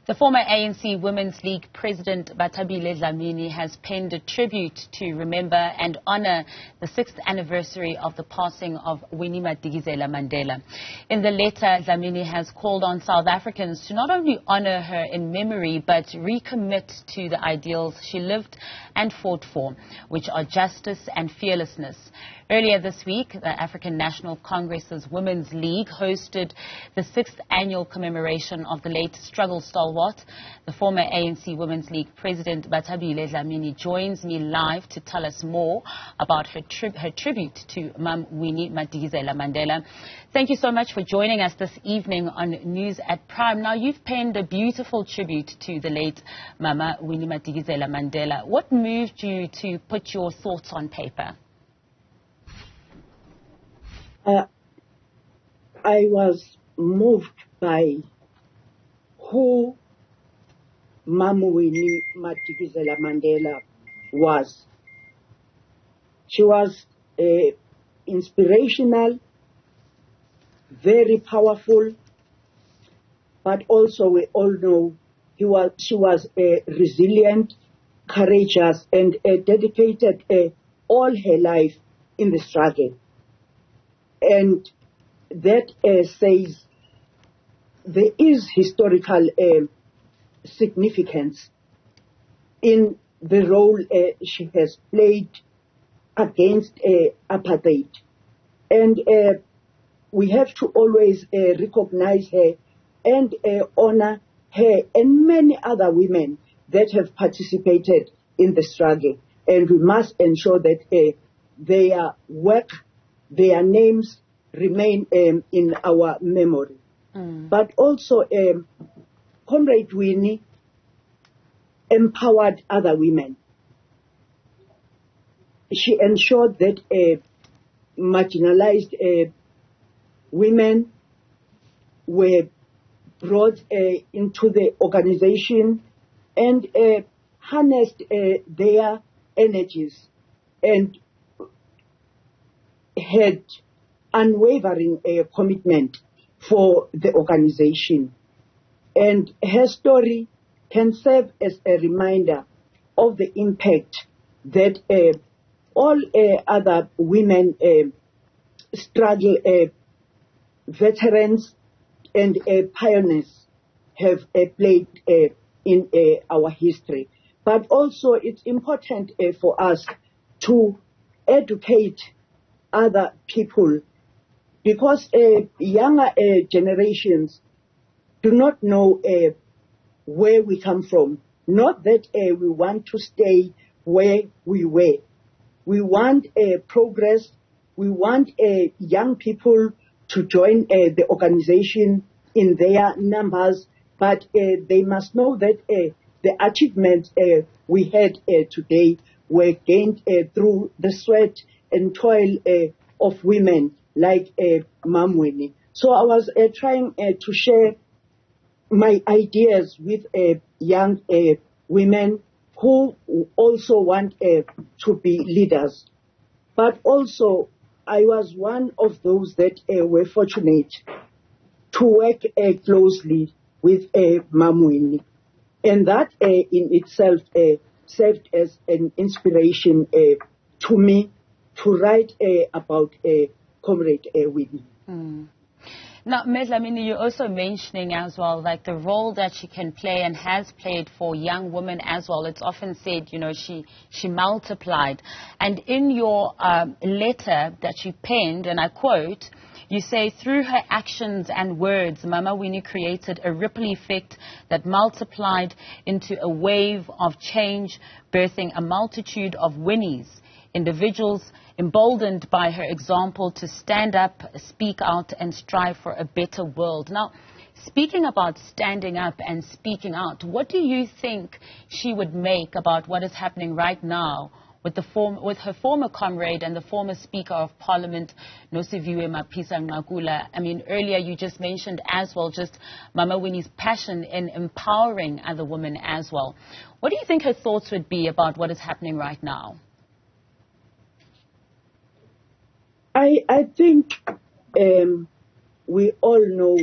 The former ANC Women's League President Bathabile Dlamini has penned a tribute to remember and honor the 6th anniversary of the passing of Winnie Madikizela-Mandela. In the letter, Dlamini has called on South Africans to not only honor her in memory, but recommit to the ideals she lived and fought for, which are justice and fearlessness. Earlier this week, the African National Congress's Women's League hosted the 6th annual commemoration of the late struggle stalwart. The former ANC Women's League President Bathabile Dlamini joins me live to tell us more about her tribute to Mum Winnie Madikizela-Mandela. Thank you so much for joining us this evening on News at Prime. Now, you've penned a beautiful tribute to the late Mama Winnie Madikizela-Mandela. What moved you to put your thoughts on paper? I was moved by who Mama Winnie Madikizela-Mandela was. She was inspirational, very powerful, but also we all know she was resilient, courageous, and dedicated all her life in the struggle. And that says there is historical significance in the role she has played against apartheid. And we have to always recognize her and honor her and many other women that have participated in the struggle. And we must ensure that their work, their names remain in our memory. But also, Comrade Winnie empowered other women. She ensured that marginalized women were brought into the organization and harnessed their energies and had unwavering commitment for the organization. And her story can serve as a reminder of the impact that all other women, struggle veterans and pioneers have played in our history. But also it's important for us to educate other people, because younger generations do not know where we come from. Not that we want to stay where we were. We want progress. We want young people to join the organization in their numbers, but they must know that the achievements we had today were gained through the sweat and toil of women like Mum Winnie. So I was trying to share my ideas with young women who also want to be leaders. But also I was one of those that were fortunate to work closely with Mum Winnie. And that in itself served as an inspiration to me to write about Comrade Winnie. Now, Ms. Dlamini, you're also mentioning as well, like the role that she can play and has played for young women as well. It's often said, you know, she multiplied. And in your letter that you penned, and I quote, you say, through her actions and words, Mama Winnie created a ripple effect that multiplied into a wave of change, birthing a multitude of Winnies, individuals emboldened by her example to stand up, speak out, and strive for a better world. Now, speaking about standing up and speaking out, what do you think she would make about what is happening right now with her former comrade and the former Speaker of Parliament, Nosiviwe Mapisa-Nqakula? I mean, earlier you just mentioned as well just Mama Winnie's passion in empowering other women as well. What do you think her thoughts would be about what is happening right now? I think we all know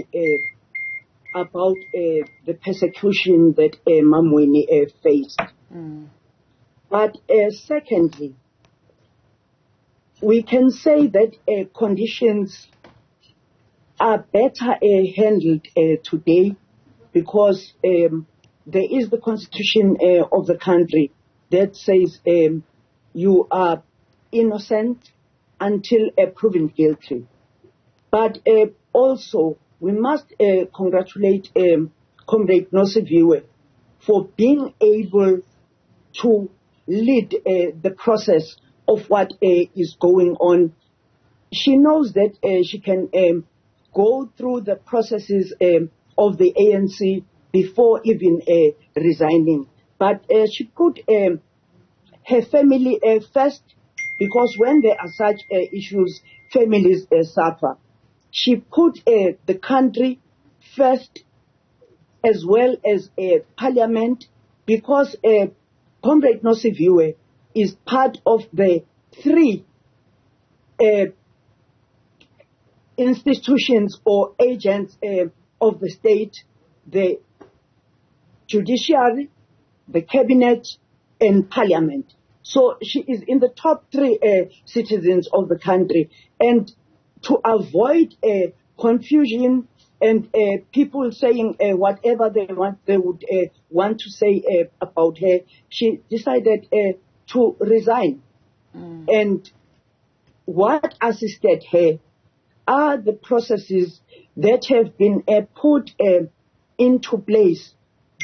about the persecution that Mam Winnie faced. But secondly, we can say that conditions are better handled today because there is the constitution of the country that says you are innocent until proven guilty. But also, we must congratulate Comrade Nosiviwe for being able to lead the process of what is going on. She knows that she can go through the processes of the ANC before even resigning. But she put her family first, because when there are such issues, families suffer. She put the country first as well as parliament, because Comrade Nosiviwe is part of the three institutions or agents of the state: the judiciary, the cabinet, and parliament. So she is in the top three citizens of the country. And to avoid confusion and people saying whatever they would want to say about her, she decided to resign. And what assisted her are the processes that have been put into place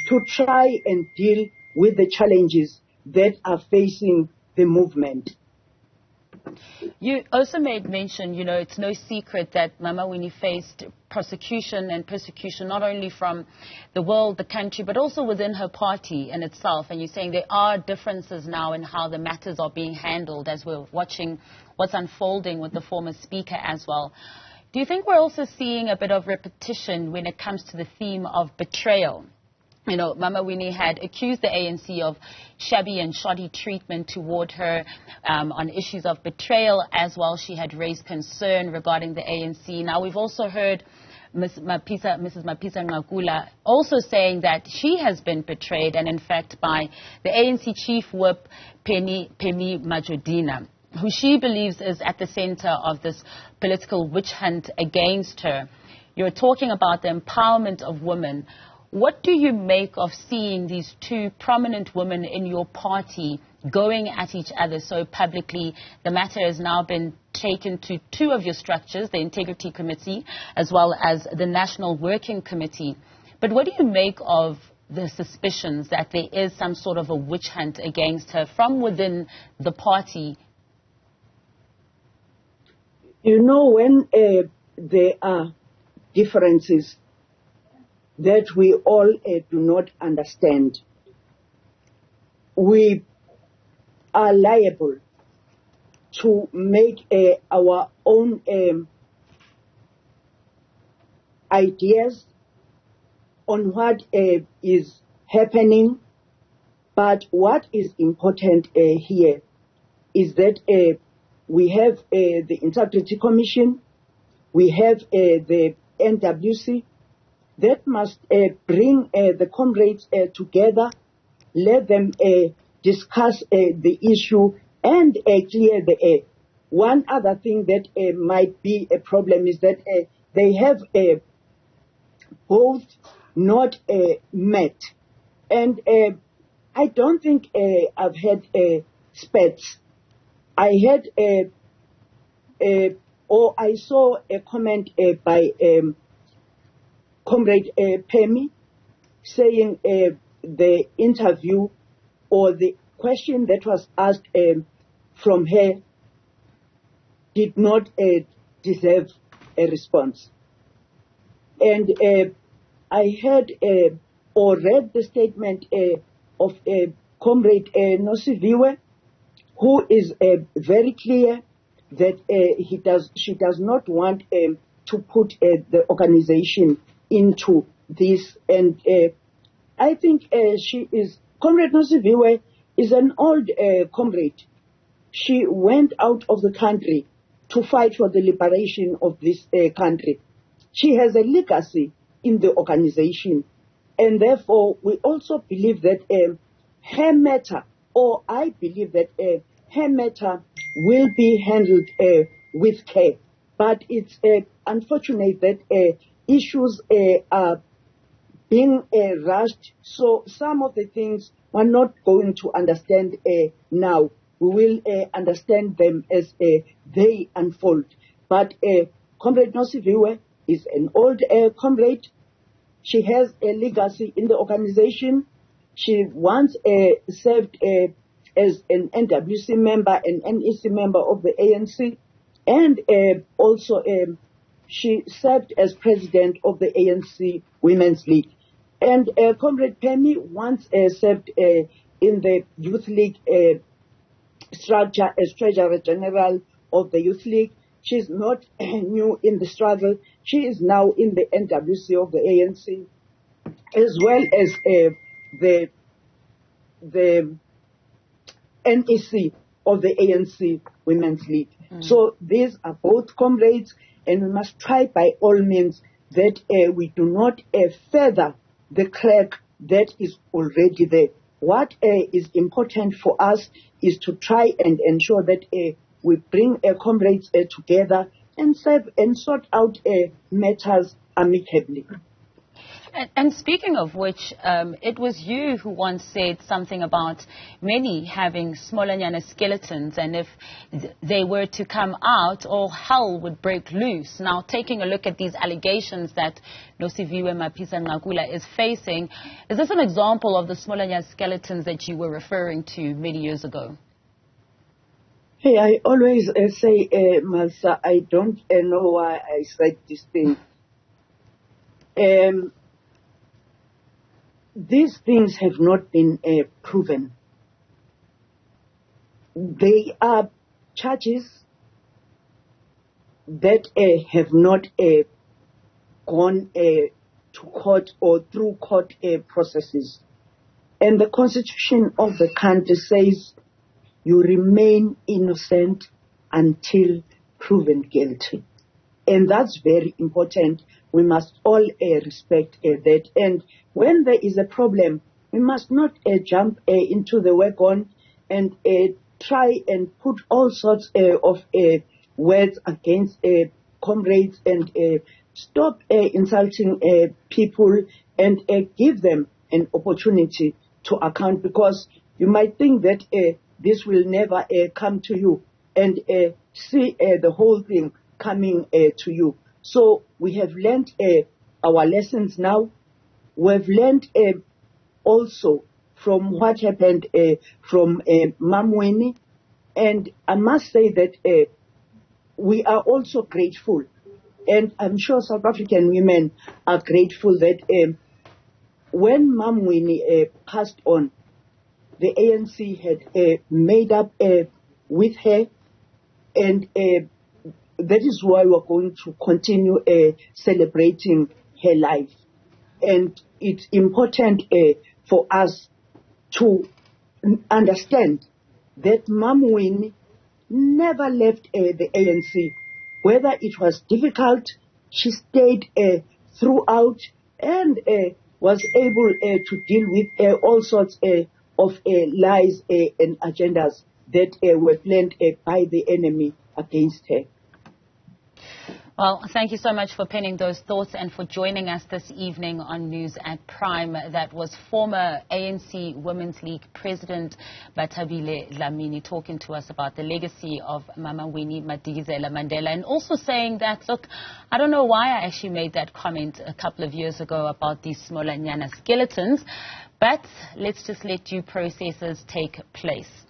to try and deal with the challenges that are facing the movement. You also made mention, it's no secret that Mama Winnie faced prosecution and persecution not only from the world, the country, but also within her party in itself. And you're saying there are differences now in how the matters are being handled as we're watching what's unfolding with the former speaker as well. Do you think we're also seeing a bit of repetition when it comes to the theme of betrayal? Mama Winnie had accused the ANC of shabby and shoddy treatment toward her on issues of betrayal as well. She had raised concern regarding the ANC. Now, we've also heard Mrs. Mapisa Ngakula also saying that she has been betrayed, and in fact by the ANC chief whip, Phemi Majodina, who she believes is at the center of this political witch hunt against her. You're talking about the empowerment of women. What do you make of seeing these two prominent women in your party going at each other so publicly? The matter has now been taken to two of your structures, the Integrity Committee as well as the National Working Committee. But what do you make of the suspicions that there is some sort of a witch hunt against her from within the party? When there are differences that we all do not understand, we are liable to make our own ideas on what is happening. But what is important here is that we have the Integrity Commission, we have the NWC, that must bring the comrades together, let them discuss the issue and clear the air. One other thing that might be a problem is that they have both not met. And I don't think I've had spats. I had or I saw a comment by Comrade Phemi saying the interview or the question that was asked from her did not deserve a response. And I heard or read the statement of Comrade Nosiviwe, who is very clear that she does not want to put the organization into this. And I think Comrade Nosiviwe is an old comrade. She went out of the country to fight for the liberation of this country. She has a legacy in the organization. And therefore, we also believe that her matter, or I believe that her matter will be handled with care. But it's unfortunate that issues are being rushed. So some of the things we're not going to understand now. We will understand them as they unfold. But Comrade Nosiviwe is an old comrade. She has a legacy in the organization. She once served as an NWC member, an NEC member of the ANC, and also she served as president of the ANC Women's League. And Comrade Penny once served in the Youth League structure as Treasurer General of the Youth League. She's not new in the struggle. She is now in the NWC of the ANC, as well as the NEC of the ANC Women's League. So these are both comrades, and we must try by all means that we do not further the crack that is already there. What is important for us is to try and ensure that we bring comrades together and serve and sort out matters amicably. And speaking of which, it was you who once said something about many having smolanyana skeletons, and if they were to come out, all hell would break loose. Now, taking a look at these allegations that Nosiviwe Mapisa-Nqakula is facing, is this an example of the smolanyana skeletons that you were referring to many years ago? Hey, I always say, Malsa, I don't know why I said this thing. These things have not been proven. They are charges that have not gone to court or through court processes. And the Constitution of the country says you remain innocent until proven guilty. And that's very important. We must all respect that. And when there is a problem, we must not jump into the wagon and try and put all sorts of words against comrades and stop insulting people and give them an opportunity to account, because you might think that this will never come to you and see the whole thing coming to you. So we have learned our lessons now. We've learned also from what happened from Mam Winnie. And I must say that we are also grateful. And I'm sure South African women are grateful that when Mam Winnie passed on, the ANC had made up with her, and that is why we're going to continue celebrating her life. And it's important for us to understand that Mam Winnie never left the ANC. Whether it was difficult, she stayed throughout and was able to deal with all sorts of lies and agendas that were planned by the enemy against her. Well, thank you so much for penning those thoughts and for joining us this evening on News at Prime. That was former ANC Women's League President Bathabile Dlamini talking to us about the legacy of Mama Winnie Madikizela-Mandela, and also saying that, look, I don't know why I actually made that comment a couple of years ago about these smolanyana skeletons, but let's just let due processes take place.